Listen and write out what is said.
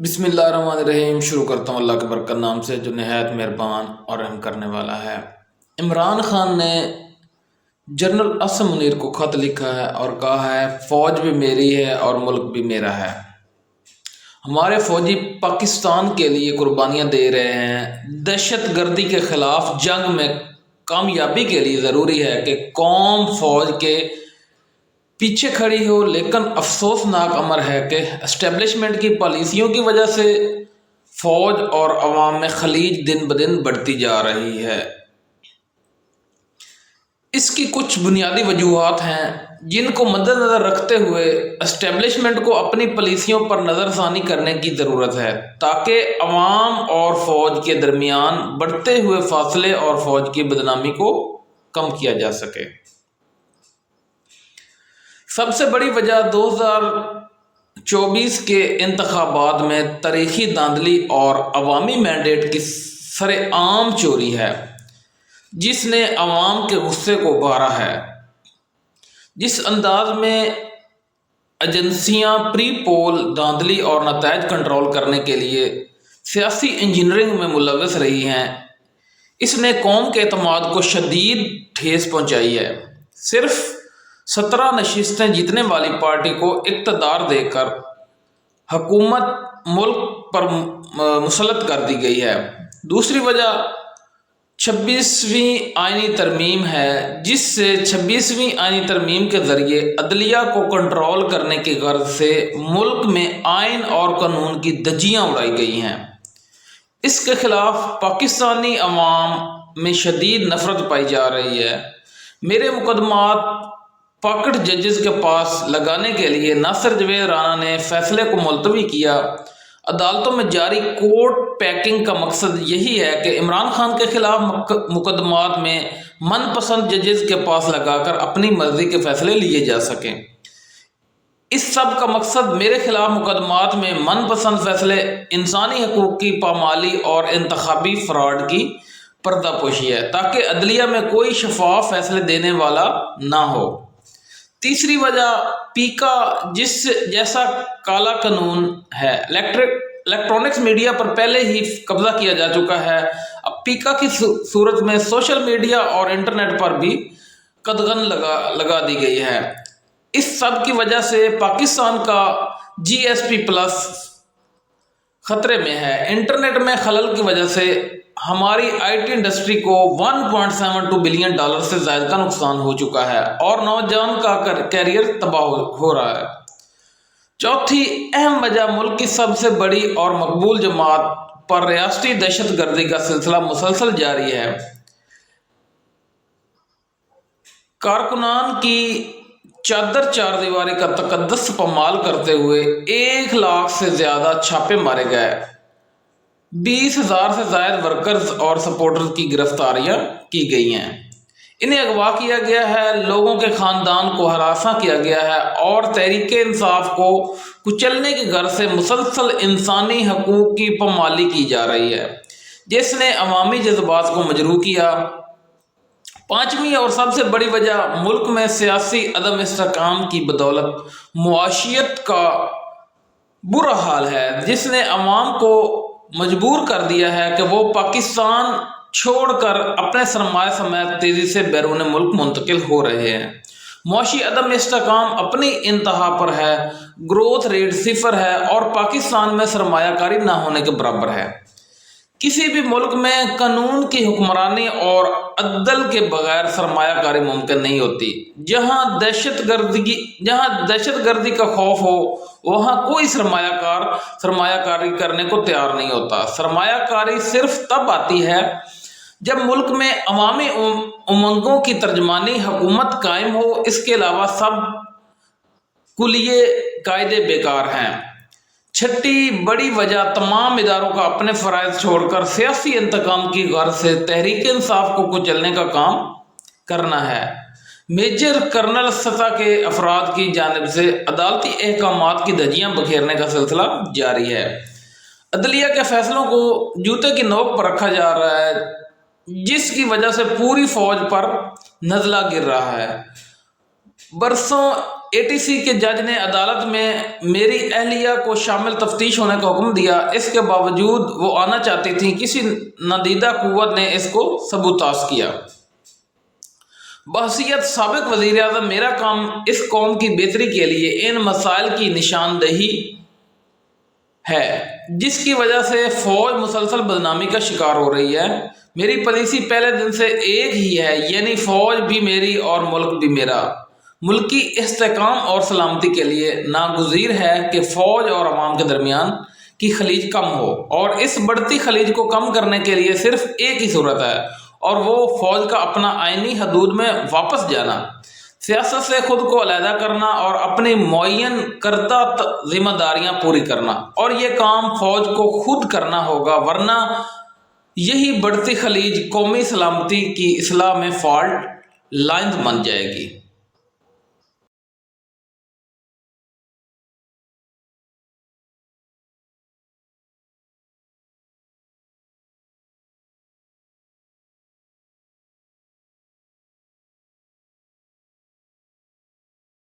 بسم اللہ الرحمن الرحیم۔ شروع کرتا ہوں اللہ کے برکت نام سے جو نہایت مہربان اور رحم کرنے والا ہے۔ عمران خان نے جنرل اسم منیر کو خط لکھا ہے اور کہا ہے فوج بھی میری ہے اور ملک بھی میرا ہے۔ ہمارے فوجی پاکستان کے لیے قربانیاں دے رہے ہیں۔ دہشت گردی کے خلاف جنگ میں کامیابی کے لیے ضروری ہے کہ قوم فوج کے پیچھے کھڑی ہو، لیکن افسوسناک امر ہے کہ اسٹیبلشمنٹ کی پالیسیوں کی وجہ سے فوج اور عوام میں خلیج دن بدن بڑھتی جا رہی ہے۔ اس کی کچھ بنیادی وجوہات ہیں جن کو مد نظر رکھتے ہوئے اسٹیبلشمنٹ کو اپنی پالیسیوں پر نظر ثانی کرنے کی ضرورت ہے تاکہ عوام اور فوج کے درمیان بڑھتے ہوئے فاصلے اور فوج کی بدنامی کو کم کیا جا سکے۔ سب سے بڑی وجہ 2024 کے انتخابات میں تاریخی دھاندلی اور عوامی مینڈیٹ کی سر عام چوری ہے جس نے عوام کے غصے کو ابھارا ہے۔ جس انداز میں ایجنسیاں پری پول دھاندلی اور نتائج کنٹرول کرنے کے لیے سیاسی انجینئرنگ میں ملوث رہی ہیں، اس نے قوم کے اعتماد کو شدید ٹھیس پہنچائی ہے۔ صرف 17 نشستیں جیتنے والی پارٹی کو اقتدار دے کر حکومت ملک پر مسلط کر دی گئی ہے۔ دوسری وجہ 26ویں آئینی ترمیم ہے، جس سے 26ویں آئینی ترمیم کے ذریعے عدلیہ کو کنٹرول کرنے کی غرض سے ملک میں آئین اور قانون کی دھجیاں اڑائی گئی ہیں۔ اس کے خلاف پاکستانی عوام میں شدید نفرت پائی جا رہی ہے۔ میرے مقدمات پاکٹ ججز کے پاس لگانے کے لیے ناصر جاوید رانا نے فیصلے کو ملتوی کیا۔ عدالتوں میں جاری کورٹ پیکنگ کا مقصد یہی ہے کہ عمران خان کے خلاف مقدمات میں من پسند ججز کے پاس لگا کر اپنی مرضی کے فیصلے لیے جا سکیں۔ اس سب کا مقصد میرے خلاف مقدمات میں من پسند فیصلے انسانی حقوق کی پامالی اور انتخابی فراڈ کی پردہ پوشی ہے تاکہ عدلیہ میں کوئی شفاف فیصلے دینے والا نہ ہو۔ تیسری وجہ پیکا جیسا کالا قانون ہے۔ الیکٹرانکس میڈیا پر پہلے ہی قبضہ کیا جا چکا ہے، اب پیکا کی صورت میں سوشل میڈیا اور انٹرنیٹ پر بھی قدغن لگا دی گئی ہے۔ اس سب کی وجہ سے پاکستان کا GSP+ خطرے میں ہے۔ انٹرنیٹ میں خلل کی وجہ سے ہماری IT انڈسٹری کو $1.72 بلین سے زائد کا نقصان ہو چکا ہے اور نوجوان کا کیریئر تباہ ہو رہا ہے۔ چوتھی اہم وجہ ملک کی سب سے بڑی اور مقبول جماعت پر ریاستی دہشت گردی کا سلسلہ مسلسل جاری ہے۔ کارکنان کی چادر چار دیواری کا تقدس پامال کرتے ہوئے 1 لاکھ سے زیادہ چھاپے مارے گئے، 20,000 سے زائد ورکرز اور سپورٹرز کی گرفتاریاں کی گئی ہیں، انہیں اغوا کیا گیا ہے، لوگوں کے خاندان کو ہراساں کیا گیا ہے اور تحریک انصاف کو کچلنے کی غرض سے مسلسل انسانی حقوق کی پامالی کی جا رہی ہے جس نے عوامی جذبات کو مجروح کیا۔ پانچویں اور سب سے بڑی وجہ ملک میں سیاسی عدم استحکام کی بدولت معیشت کا برا حال ہے جس نے عوام کو مجبور کر دیا ہے کہ وہ پاکستان چھوڑ کر اپنے سرمایہ سمیت تیزی سے بیرون ملک منتقل ہو رہے ہیں۔ معاشی عدم استحکام اپنی انتہا پر ہے، گروتھ ریٹ 0 ہے اور پاکستان میں سرمایہ کاری نہ ہونے کے برابر ہے۔ کسی بھی ملک میں قانون کی حکمرانی اور عدل کے بغیر سرمایہ کاری ممکن نہیں ہوتی۔ جہاں دہشت گردی کا خوف ہو وہاں کوئی سرمایہ کاری کرنے کو تیار نہیں ہوتا۔ سرمایہ کاری صرف تب آتی ہے جب ملک میں عوامی امنگوں کی ترجمانی حکومت قائم ہو، اس کے علاوہ سب کلیے قاعدے بیکار ہیں۔ چھٹی بڑی وجہ تمام اداروں کا اپنے فرائض چھوڑ کر سیاسی انتقام کی غرض سے تحریک انصاف کو کچلنے کا کام کرنا ہے۔ میجر کرنل سطح کے افراد کی جانب سے عدالتی احکامات کی دھجیاں بکھیرنے کا سلسلہ جاری ہے۔ عدلیہ کے فیصلوں کو جوتے کی نوک پر رکھا جا رہا ہے جس کی وجہ سے پوری فوج پر نزلہ گر رہا ہے۔ برسوں ATC کے جج نے عدالت میں میری اہلیہ کو شامل تفتیش ہونے کا حکم دیا، اس کے باوجود وہ آنا چاہتی تھیں، کسی نادیدہ قوت نے اس کو سبوتاژ کیا۔ بحیثیت سابق وزیر اعظم میرا کام اس قوم کی بہتری کے لیے ان مسائل کی نشاندہی ہے جس کی وجہ سے فوج مسلسل بدنامی کا شکار ہو رہی ہے۔ میری پالیسی پہلے دن سے ایک ہی ہے، یعنی فوج بھی میری اور ملک بھی میرا۔ ملکی استحکام اور سلامتی کے لیے ناگزیر ہے کہ فوج اور عوام کے درمیان کی خلیج کم ہو، اور اس بڑھتی خلیج کو کم کرنے کے لیے صرف ایک ہی صورت ہے، اور وہ فوج کا اپنا آئینی حدود میں واپس جانا، سیاست سے خود کو علیحدہ کرنا اور اپنی معین کردہ ذمہ داریاں پوری کرنا، اور یہ کام فوج کو خود کرنا ہوگا، ورنہ یہی بڑھتی خلیج قومی سلامتی کی اصلاح میں فالٹ لائنز بن جائے گی۔